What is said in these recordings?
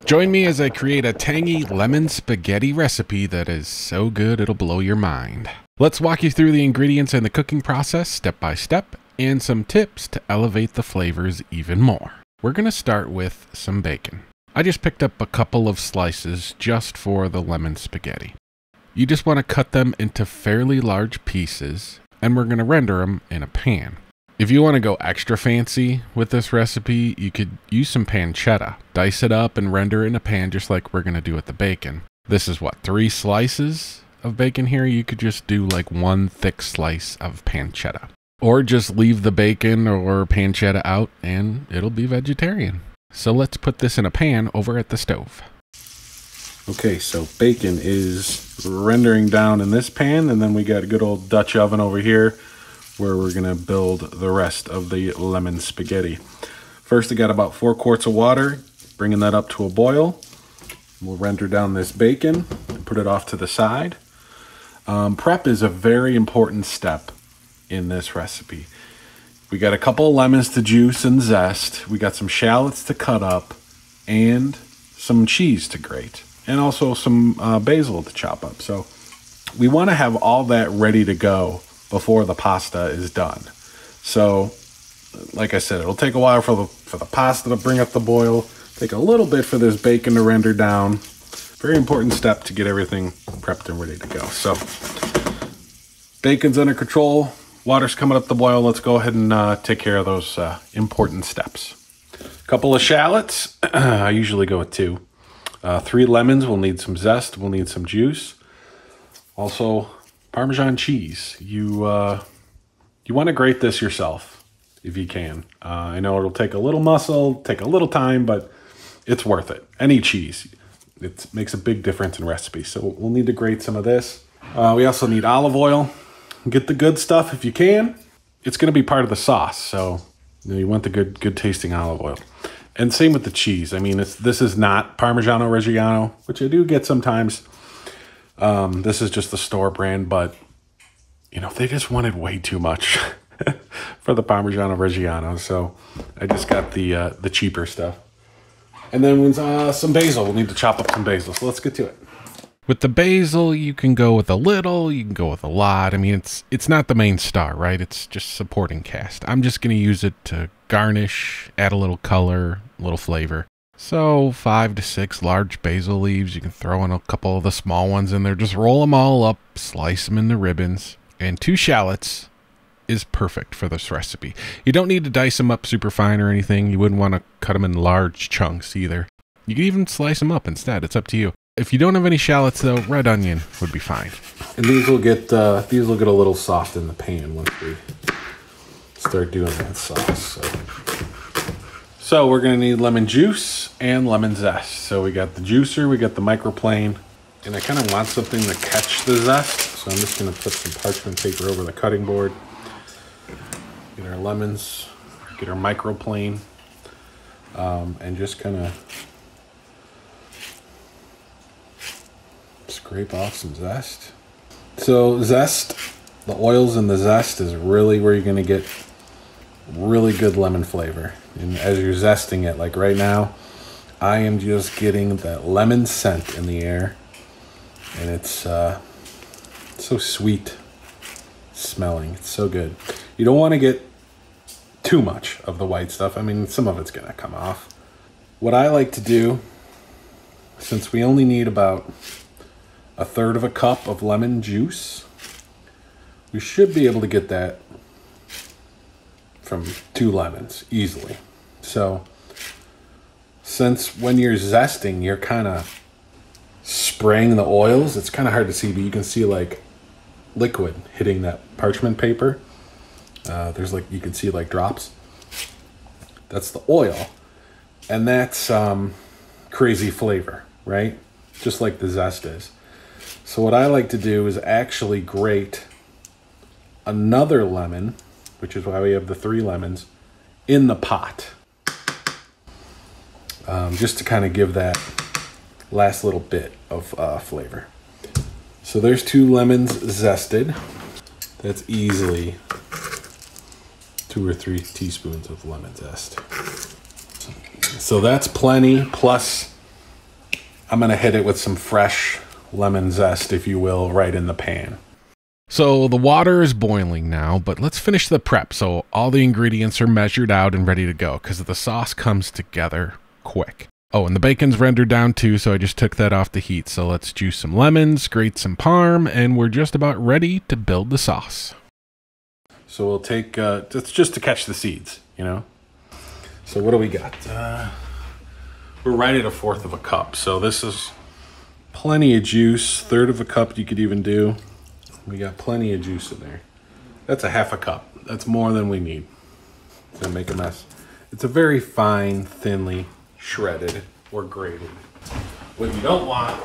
Join me as I create a tangy lemon spaghetti recipe that is so good it'll blow your mind. Let's walk you through the ingredients and the cooking process step by step, and some tips to elevate the flavors even more. We're going to start with some bacon. I just picked up a couple of slices just for the lemon spaghetti. You just want to cut them into fairly large pieces, and we're going to render them in a pan. If you want to go extra fancy with this recipe, you could use some pancetta. Dice it up and render it in a pan just like we're going to do with the bacon. This is what, 3 slices of bacon here? You could just do like 1 thick slice of pancetta. Or just leave the bacon or pancetta out and it'll be vegetarian. So let's put this in a pan over at the stove. Okay, so bacon is rendering down in this pan, and then we got a good old Dutch oven over here where we're gonna build the rest of the lemon spaghetti. First, I got about 4 quarts of water, bringing that up to a boil. We'll render down this bacon and put it off to the side. Prep is a very important step in this recipe. We got a couple of lemons to juice and zest. We got some shallots to cut up and some cheese to grate, and also some basil to chop up. So we want to have all that ready to go before the pasta is done. So like I said, it'll take a while for the pasta to bring up the boil, take a little bit for this bacon to render down. Very important step to get everything prepped and ready to go. So bacon's under control, water's coming up the boil. Let's go ahead and take care of those important steps. A couple of shallots, I usually go with 2. 3 lemons, we'll need some zest, we'll need some juice. Also, Parmesan cheese. You want to grate this yourself if you can. I know it'll take a little muscle, take a little time, but it's worth it. Any cheese, it makes a big difference in recipes. So we'll need to grate some of this. We also need olive oil. Get the good stuff if you can. It's going to be part of the sauce, so you want the good tasting olive oil. And same with the cheese. I mean, this is not Parmigiano-Reggiano, which I do get sometimes. This is just the store brand, but you know, they just wanted way too much for the Parmigiano-Reggiano, so I just got the cheaper stuff. And then some basil. We'll need to chop up some basil, so let's get to it. With the basil, you can go with a little, you can go with a lot. I mean, it's not the main star, right? It's just supporting cast. I'm just going to use it to garnish, add a little color, a little flavor. So 5 to 6 large basil leaves. You can throw in a couple of the small ones in there. Just roll them all up, slice them into ribbons. And 2 shallots is perfect for this recipe. You don't need to dice them up super fine or anything. You wouldn't want to cut them in large chunks either. You can even slice them up instead. It's up to you. If you don't have any shallots though, red onion would be fine. And these will get a little soft in the pan once we start doing that sauce. So we're gonna need lemon juice and lemon zest. So we got the juicer, we got the microplane, and I kind of want something to catch the zest. So I'm just gonna put some parchment paper over the cutting board. Get our lemons, get our microplane, and just kind of scrape off some zest. So zest, the oils in the zest is really where you're gonna get really good lemon flavor. And as you're zesting it, like right now, I am just getting that lemon scent in the air, and it's so sweet smelling. It's so good. You don't want to get too much of the white stuff. I mean, some of it's gonna come off. What I like to do, since we only need about 1/3 of a cup of lemon juice, we should be able to get that from 2 lemons easily. So since when you're zesting, you're kind of spraying the oils, it's kind of hard to see, but you can see like liquid hitting that parchment paper. There's like, you can see like drops. That's the oil, and that's crazy flavor, right? Just like the zest is. So what I like to do is actually grate another lemon, which is why we have the 3 lemons, in the pot. Just to kind of give that last little bit of flavor. So there's 2 lemons zested. That's easily 2 or 3 teaspoons of lemon zest. So that's plenty, plus I'm gonna hit it with some fresh lemon zest, if you will, right in the pan. So the water is boiling now, but let's finish the prep so all the ingredients are measured out and ready to go, because the sauce comes together quick. Oh, and the bacon's rendered down too, so I just took that off the heat. So let's juice some lemons, grate some parm, and we're just about ready to build the sauce. So we'll take, it's just to catch the seeds, you know? So what do we got? We're right at 1/4 of a cup. So this is plenty of juice. 1/3 of a cup you could even do. We got plenty of juice in there. That's a 1/2 cup. That's more than we need. It's gonna make a mess. It's a very fine, thinly shredded or grated. What you don't want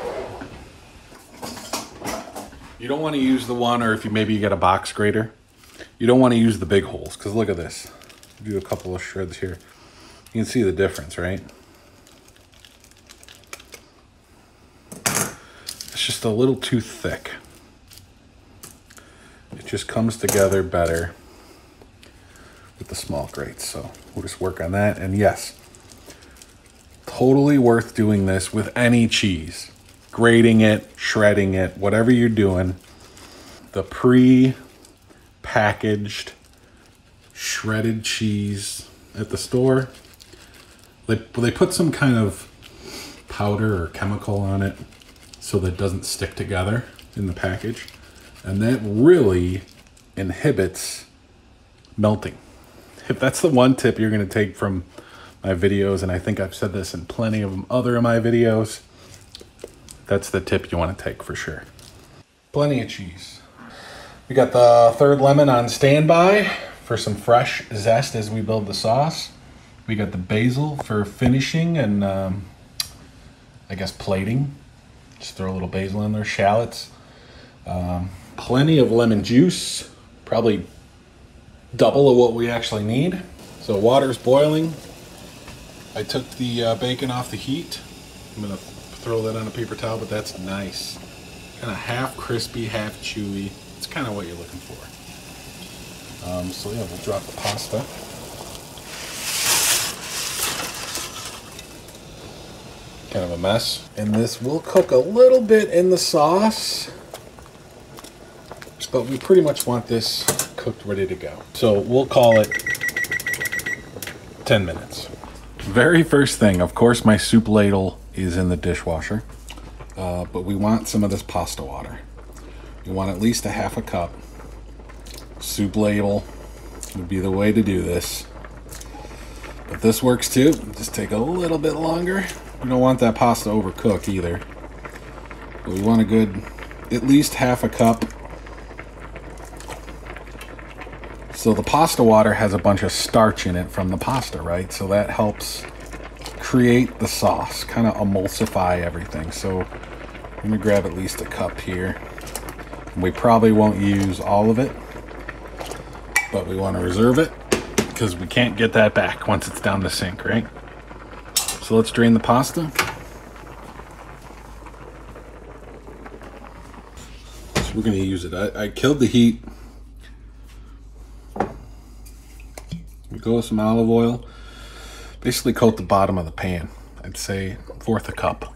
to use the one, or if maybe you get a box grater, you don't want to use the big holes, because look at this. Do a couple of shreds here. You can see the difference, right? It's just a little too thick. It just comes together better with the small grates. So we'll just work on that. And yes, totally worth doing this with any cheese. Grating it, shredding it, whatever you're doing. The pre-packaged shredded cheese at the store, they put some kind of powder or chemical on it so that it doesn't stick together in the package. And that really inhibits melting. If that's the one tip you're going to take from my videos, and I think I've said this in plenty of other of my videos, that's the tip you want to take for sure. Plenty of cheese. We got the 3rd lemon on standby for some fresh zest as we build the sauce. We got the basil for finishing and I guess plating. Just throw a little basil in there, shallots. Plenty of lemon juice, probably double of what we actually need. So water's boiling. I took the bacon off the heat. I'm gonna throw that on a paper towel, but that's nice. Kind of half crispy, half chewy. It's kind of what you're looking for. So yeah, we'll drop the pasta. Kind of a mess. And this will cook a little bit in the sauce, but we pretty much want this cooked, ready to go. So we'll call it 10 minutes. Very first thing, of course, my soup ladle is in the dishwasher, but we want some of this pasta water. You want at least a 1/2 cup. Soup ladle would be the way to do this. But this works too. Just take a little bit longer. We don't want that pasta overcooked either. But we want a good, at least 1/2 cup. So the pasta water has a bunch of starch in it from the pasta, right? So that helps create the sauce, kind of emulsify everything. So I'm gonna grab at least a cup here. And we probably won't use all of it, but we want to reserve it because we can't get that back once it's down the sink, right? So let's drain the pasta. So we're gonna use it. I killed the heat. We go with some olive oil. Basically coat the bottom of the pan. I'd say 1/4 a cup.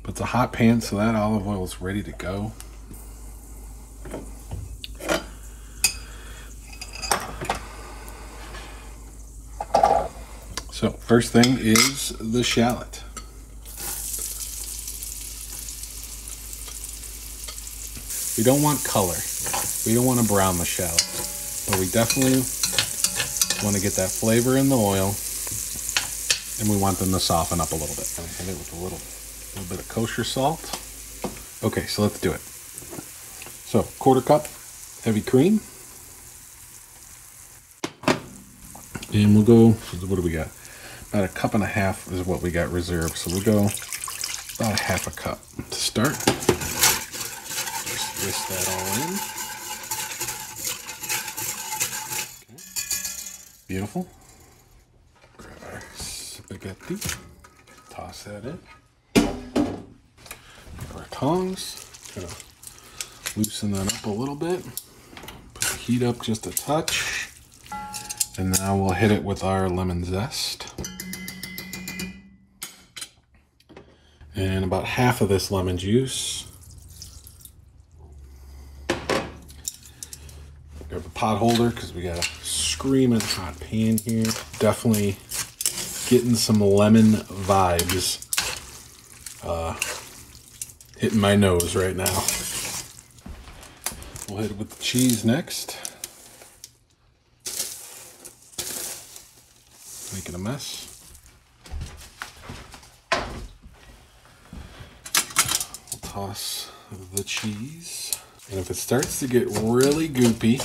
But it's a hot pan, so that olive oil is ready to go. So first thing is the shallot. We don't want color. We don't want to brown the shallot, but we definitely want to get that flavor in the oil, and we want them to soften up a little bit. Gonna hit it with a little bit of kosher salt. Okay, so let's do it. So 1/4 cup heavy cream, and we'll go. What do we got? About 1.5 cups is what we got reserved. So we'll go about 1/2 cup to start. Just whisk that all in. Okay. Beautiful. Grab our spaghetti. Toss that in. Grab our tongs. Gonna loosen that up a little bit. Put the heat up just a touch. And now we'll hit it with our lemon zest. And about half of this lemon juice. Grab a pot holder because we got a screaming hot pan here. Definitely getting some lemon vibes hitting my nose right now. We'll hit it with the cheese next. Making a mess. We'll toss the cheese. And if it starts to get really goopy,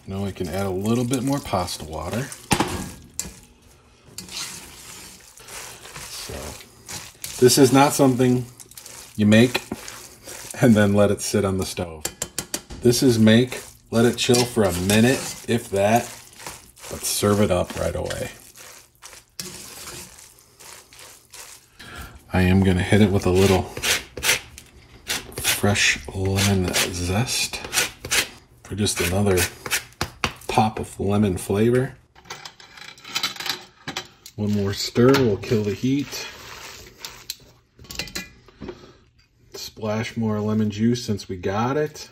now I can add a little bit more pasta water. So this is not something you make and then let it sit on the stove. This is make, let it chill for a minute, if that, but serve it up right away. I am gonna hit it with a little fresh lemon zest for just another pop of lemon flavor. One more stir will kill the heat. Splash more lemon juice since we got it.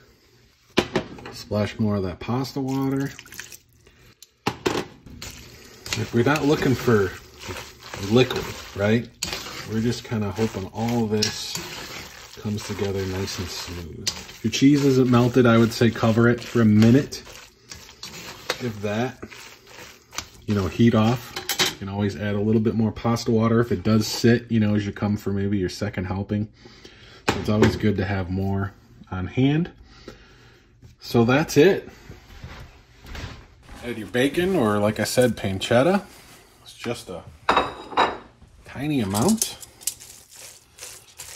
Splash more of that pasta water. If we're not looking for liquid, right? We're just kind of hoping all of this comes together nice and smooth. If your cheese isn't melted, I would say cover it for a minute. If that, heat off. You can always add a little bit more pasta water if it does sit, as you come for maybe your second helping. So it's always good to have more on hand. So that's it. Add your bacon, or like I said, pancetta. It's just a tiny amount.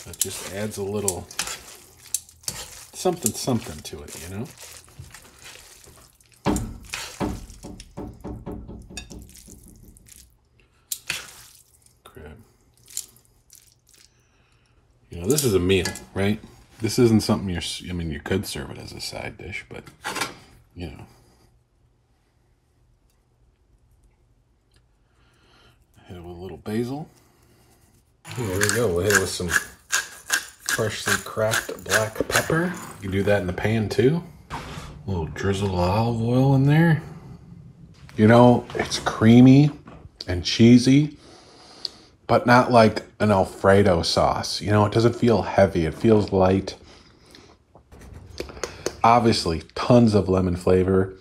That just adds a little something to it, Crab. This is a meal, right? This isn't something you could serve it as a side dish, but, Hit it with a little basil. There we go. We'll hit it with some freshly cracked black pepper. You can do that in the pan too. A little drizzle of olive oil in there. It's creamy and cheesy, but not like an Alfredo sauce. It doesn't feel heavy. It feels light. Obviously, tons of lemon flavor.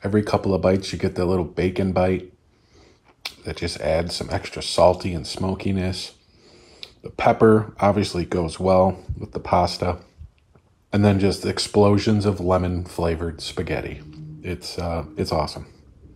Every couple of bites, you get that little bacon bite that just adds some extra salty and smokiness. The pepper obviously goes well with the pasta. And then just explosions of lemon flavored spaghetti. It's awesome.